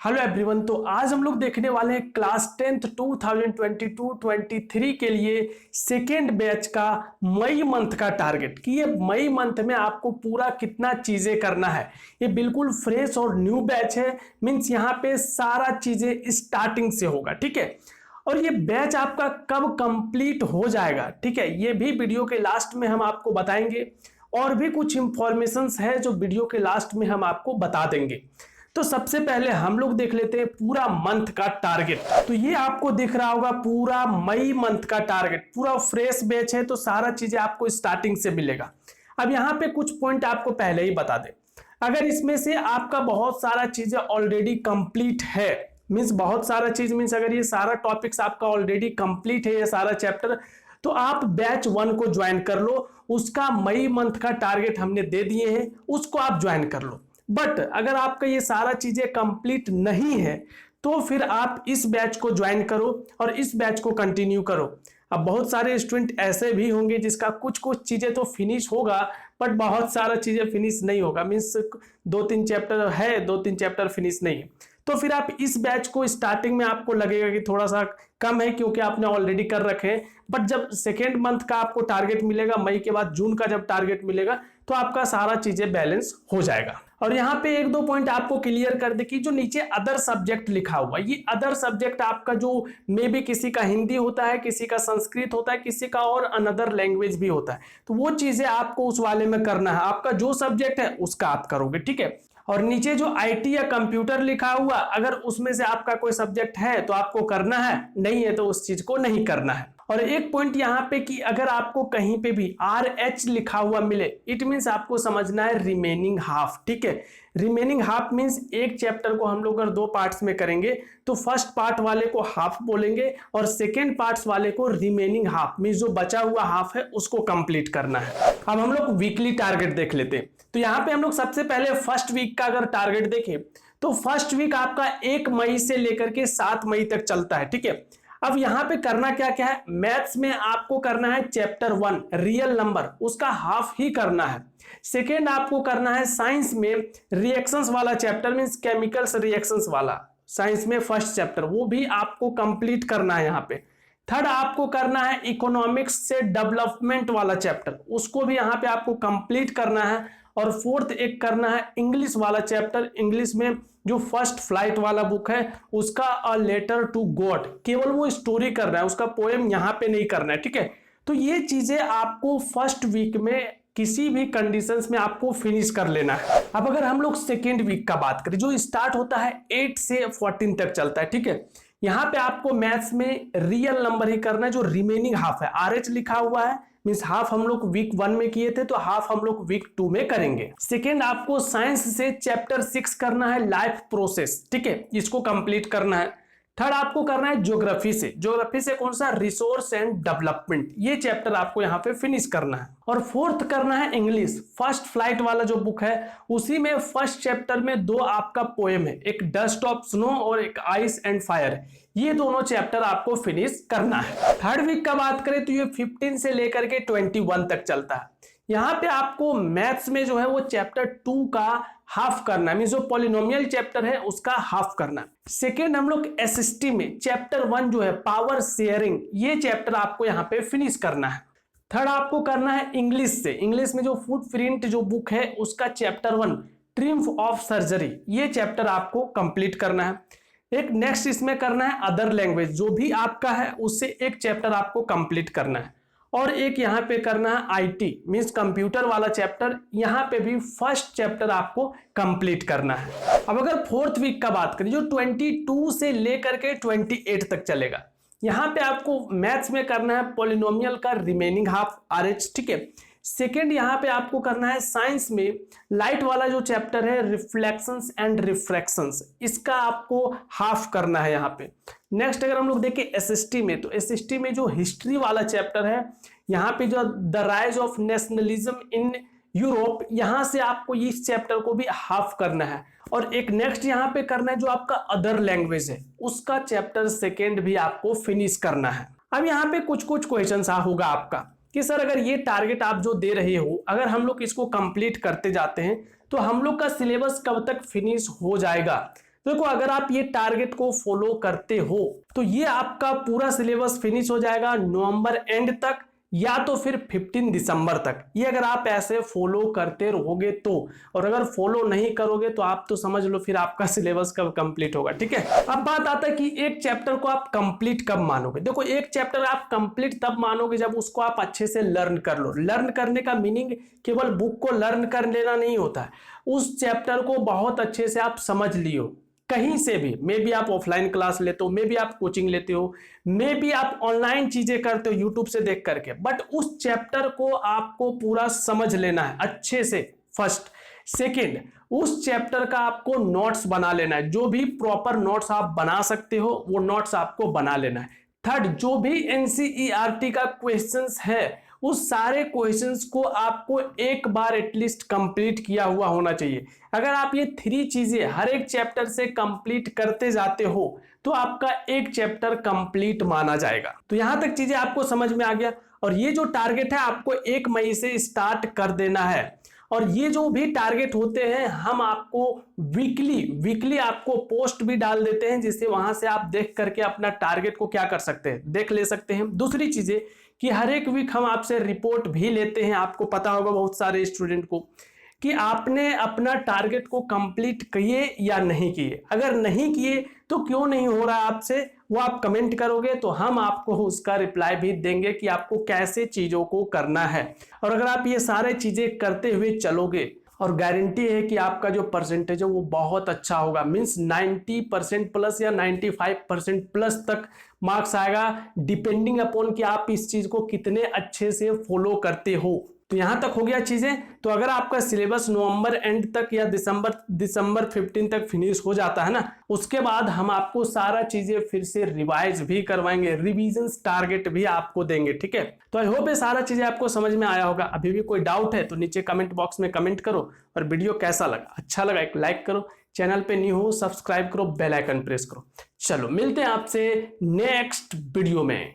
Hello everyone. तो आज हम लोग देखने वाले हैं क्लास 10th 2022-23 के लिए सेकेंड बैच का मई मंथ का टारगेट कि ये मई मंथ में आपको पूरा कितना चीजें करना है। ये बिल्कुल फ्रेश और न्यू बैच है, मींस यहाँ पे सारा चीजें स्टार्टिंग से होगा, ठीक है। और ये बैच आपका कब कंप्लीट हो जाएगा, ठीक है, ये भी वीडियो के लास्ट में हम आपको बताएंगे। और भी कुछ इंफॉर्मेशंस है जो वीडियो के लास्ट में हम आपको बता देंगे। तो सबसे पहले हम लोग देख लेते हैं पूरा मंथ का टारगेट। तो ये आपको दिख रहा होगा पूरा मई मंथ का टारगेट, पूरा फ्रेश बैच है तो सारा चीजें आपको स्टार्टिंग से मिलेगा। अब यहाँ पे कुछ पॉइंट आपको पहले ही बता दें, अगर इसमें से आपका बहुत सारा चीजें ऑलरेडी कंप्लीट है, मीन्स बहुत सारा चीज मीन्स अगर ये सारा टॉपिक्स आपका ऑलरेडी कंप्लीट है, ये सारा चैप्टर, तो आप बैच 1 को ज्वाइन कर लो। उसका मई मंथ का टारगेट हमने दे दिए हैं, उसको आप ज्वाइन कर लो। बट अगर आपका ये सारा चीजें कंप्लीट नहीं है तो फिर आप इस बैच को ज्वाइन करो और इस बैच को कंटिन्यू करो। अब बहुत सारे स्टूडेंट ऐसे भी होंगे जिसका कुछ कुछ चीजें तो फिनिश होगा बट बहुत सारा चीजें फिनिश नहीं होगा, मीन्स 2-3 चैप्टर है, 2-3 चैप्टर फिनिश नहीं है, तो फिर आप इस बैच को स्टार्टिंग में आपको लगेगा कि थोड़ा सा कम है क्योंकि आपने ऑलरेडी कर रखे हैं। बट जब सेकेंड मंथ का आपको टारगेट मिलेगा, मई के बाद जून का जब टारगेट मिलेगा, तो आपका सारा चीजें बैलेंस हो जाएगा। और यहाँ पे 1-2 पॉइंट आपको क्लियर कर दे कि जो नीचे अदर सब्जेक्ट लिखा हुआ, ये अदर सब्जेक्ट आपका जो मे बी किसी का हिंदी होता है, किसी का संस्कृत होता है, किसी का और अनदर लैंग्वेज भी होता है, तो वो चीजें आपको उस वाले में करना है। आपका जो सब्जेक्ट है उसका आप करोगे, ठीक है। और नीचे जो आईटी या कंप्यूटर लिखा हुआ, अगर उसमें से आपका कोई सब्जेक्ट है तो आपको करना है, नहीं है तो उस चीज को नहीं करना है। और एक पॉइंट यहाँ पे कि अगर आपको कहीं पे भी RH लिखा हुआ मिले, इट मीन्स आपको समझना है रिमेनिंग हाफ, ठीक है। रिमेनिंग हाफ मीन्स एक चैप्टर को हम लोग अगर 2 पार्ट्स में करेंगे तो फर्स्ट पार्ट वाले को हाफ बोलेंगे और सेकेंड पार्ट्स वाले को रिमेनिंग हाफ, मीन्स जो बचा हुआ हाफ है उसको कंप्लीट करना है। अब हम लोग वीकली टारगेट देख लेते हैं। तो यहाँ पे हम लोग सबसे पहले फर्स्ट वीक का अगर टारगेट देखें तो फर्स्ट वीक आपका 1 मई से लेकर के 7 मई तक चलता है, ठीक है। अब यहाँ पे करना क्या क्या है, मैथ्स में आपको करना है चैप्टर 1 रियल नंबर, उसका हाफ ही करना है। सेकेंड आपको करना है साइंस में रिएक्शंस वाला चैप्टर, मींस केमिकल्स रिएक्शंस वाला, साइंस में फर्स्ट चैप्टर, वो भी आपको कंप्लीट करना है यहाँ पे। थर्ड आपको करना है इकोनॉमिक्स से डेवलपमेंट वाला चैप्टर, उसको भी यहाँ पे आपको कंप्लीट करना है। और फोर्थ एक करना है इंग्लिश वाला चैप्टर, इंग्लिश में जो फर्स्ट फ्लाइट वाला बुक है उसका अ लेटर टू गॉड, केवल वो स्टोरी करना है, उसका पोएम यहाँ पे नहीं करना है, ठीक है। तो ये चीजें आपको फर्स्ट वीक में किसी भी कंडीशंस में आपको फिनिश कर लेना है। अब अगर हम लोग सेकेंड वीक का बात करें जो स्टार्ट होता है 8 से 14 तक चलता है, ठीक है। यहाँ पे आपको मैथ्स में रियल नंबर ही करना है, जो रिमेनिंग हाफ है, RH लिखा हुआ है, मींस हाफ हम लोग वीक 1 में किए थे तो हाफ हम लोग वीक 2 में करेंगे। सेकेंड आपको साइंस से चैप्टर 6 करना है लाइफ प्रोसेस, ठीक है, इसको कंप्लीट करना है। थर्ड आपको करना है ज्योग्राफी से कौन सा, रिसोर्स एंड डेवलपमेंट, ये चैप्टर आपको यहाँ पे फिनिश करना है। और फोर्थ करना है इंग्लिश, फर्स्ट फ्लाइट वाला जो बुक है उसी में फर्स्ट चैप्टर में 2 आपका पोएम है, एक डस्ट ऑफ स्नो और एक आइस एंड फायर, ये दोनों चैप्टर आपको फिनिश करना है। थर्ड वीक का बात करें तो ये 15 से लेकर के 21 तक चलता है। यहाँ पे आपको मैथ्स में जो है वो चैप्टर 2 का हाफ करना है, मींस जो पॉलिनोमियल चैप्टर है उसका हाफ करना है। सेकेंड हम लोग SST में चैप्टर 1 जो है पावर शेयरिंग, ये चैप्टर आपको यहाँ पे फिनिश करना है। थर्ड आपको करना है इंग्लिश में जो फुटप्रिंट जो बुक है उसका चैप्टर 1 ट्रिम्फ ऑफ सर्जरी, ये चैप्टर आपको कंप्लीट करना है। एक नेक्स्ट इसमें करना है अदर लैंग्वेज, जो भी आपका है उससे एक चैप्टर आपको कंप्लीट करना है। और एक यहाँ पे करना है IT मींस कंप्यूटर वाला चैप्टर, यहाँ पे भी फर्स्ट चैप्टर आपको कंप्लीट करना है। अब अगर फोर्थ वीक का बात करें जो 22 से लेकर के 28 तक चलेगा, यहाँ पे आपको मैथ्स में करना है पॉलिनोमियल का रिमेनिंग हाफ RH, ठीक है। सेकेंड यहाँ पे आपको करना है साइंस में लाइट वाला जो चैप्टर है रिफ्लेक्शंस एंड रिफ्रैक्शंस, इसका आपको हाफ करना है यहाँ पे। नेक्स्ट अगर हम लोग देखें SST में, तो SST में जो हिस्ट्री वाला चैप्टर है, यहाँ पे जो the rise of nationalism in Europe, यहाँ से आपको इस चैप्टर को भी हाफ करना है। और एक नेक्स्ट यहाँ पे करना है जो आपका अदर लैंग्वेज है, उसका चैप्टर सेकेंड भी आपको फिनिश करना है। अब यहाँ पे कुछ क्वेश्चन होगा आपका कि सर अगर ये टारगेट आप जो दे रहे हो, अगर हम लोग इसको कंप्लीट करते जाते हैं तो हम लोग का सिलेबस कब तक फिनिश हो जाएगा। तो देखो अगर आप ये टारगेट को फॉलो करते हो तो ये आपका पूरा सिलेबस फिनिश हो जाएगा नवंबर एंड तक या तो फिर 15 दिसंबर तक। ये अगर आप ऐसे फॉलो करते रहोगे तो, और अगर फॉलो नहीं करोगे तो आप तो समझ लो फिर आपका सिलेबस कब कंप्लीट होगा। ठीक है, अब बात आता है कि एक चैप्टर को आप कंप्लीट कब मानोगे। देखो एक चैप्टर आप कंप्लीट तब मानोगे जब उसको आप अच्छे से लर्न कर लो। लर्न करने का मीनिंग केवल बुक को लर्न कर लेना नहीं होता है, उस चैप्टर को बहुत अच्छे से आप समझ लियो कहीं से भी। मे बी आप ऑफलाइन क्लास लेते हो, मे बी आप कोचिंग लेते हो, मे बी आप ऑनलाइन चीजें करते हो यूट्यूब से देख करके, बट उस चैप्टर को आपको पूरा समझ लेना है अच्छे से। फर्स्ट, सेकंड, उस चैप्टर का आपको नोट्स बना लेना है। जो भी प्रॉपर नोट्स आप बना सकते हो वो नोट्स आपको बना लेना है। थर्ड, जो भी एनसीईआरटी का क्वेश्चंस है उस सारे क्वेश्चंस को आपको एक बार एटलीस्ट कंप्लीट किया हुआ होना चाहिए। अगर आप ये 3 चीजें हर एक चैप्टर से कंप्लीट करते जाते हो तो आपका एक चैप्टर कंप्लीट माना जाएगा। तो यहां तक चीजें आपको समझ में आ गया। और ये जो टारगेट है आपको 1 मई से स्टार्ट कर देना है। और ये जो भी टारगेट होते हैं हम आपको वीकली आपको पोस्ट भी डाल देते हैं, जिससे वहां से आप देख करके अपना टारगेट को क्या कर सकते हैं, देख ले सकते हैं। दूसरी चीजें कि हर एक वीक हम आपसे रिपोर्ट भी लेते हैं। आपको पता होगा बहुत सारे स्टूडेंट को कि आपने अपना टारगेट को कंप्लीट किए या नहीं किए। अगर नहीं किए तो क्यों नहीं हो रहा आपसे, वो आप कमेंट करोगे तो हम आपको उसका रिप्लाई भी देंगे कि आपको कैसे चीजों को करना है। और अगर आप ये सारे चीजें करते हुए चलोगे और गारंटी है कि आपका जो परसेंटेज है वो बहुत अच्छा होगा, मींस 90% प्लस या 95% प्लस तक मार्क्स आएगा, डिपेंडिंग अपॉन कि आप इस चीज को कितने अच्छे से फॉलो करते हो। तो यहां तक हो गया चीजें। तो अगर आपका सिलेबस नवंबर एंड तक या दिसंबर 15 तक फिनिश हो जाता है ना, उसके बाद हम आपको सारा चीजें फिर से रिवाइज भी करवाएंगे, रिवीजन टारगेट भी आपको देंगे। ठीक है, तो आई होप ये सारा चीजें आपको समझ में आया होगा। अभी भी कोई डाउट है तो नीचे कमेंट बॉक्स में कमेंट करो। और वीडियो कैसा लगा, अच्छा लगा एक लाइक करो, चैनल पे न्यू हो सब्सक्राइब करो, बेल आइकन प्रेस करो। चलो मिलते हैं आपसे नेक्स्ट वीडियो में।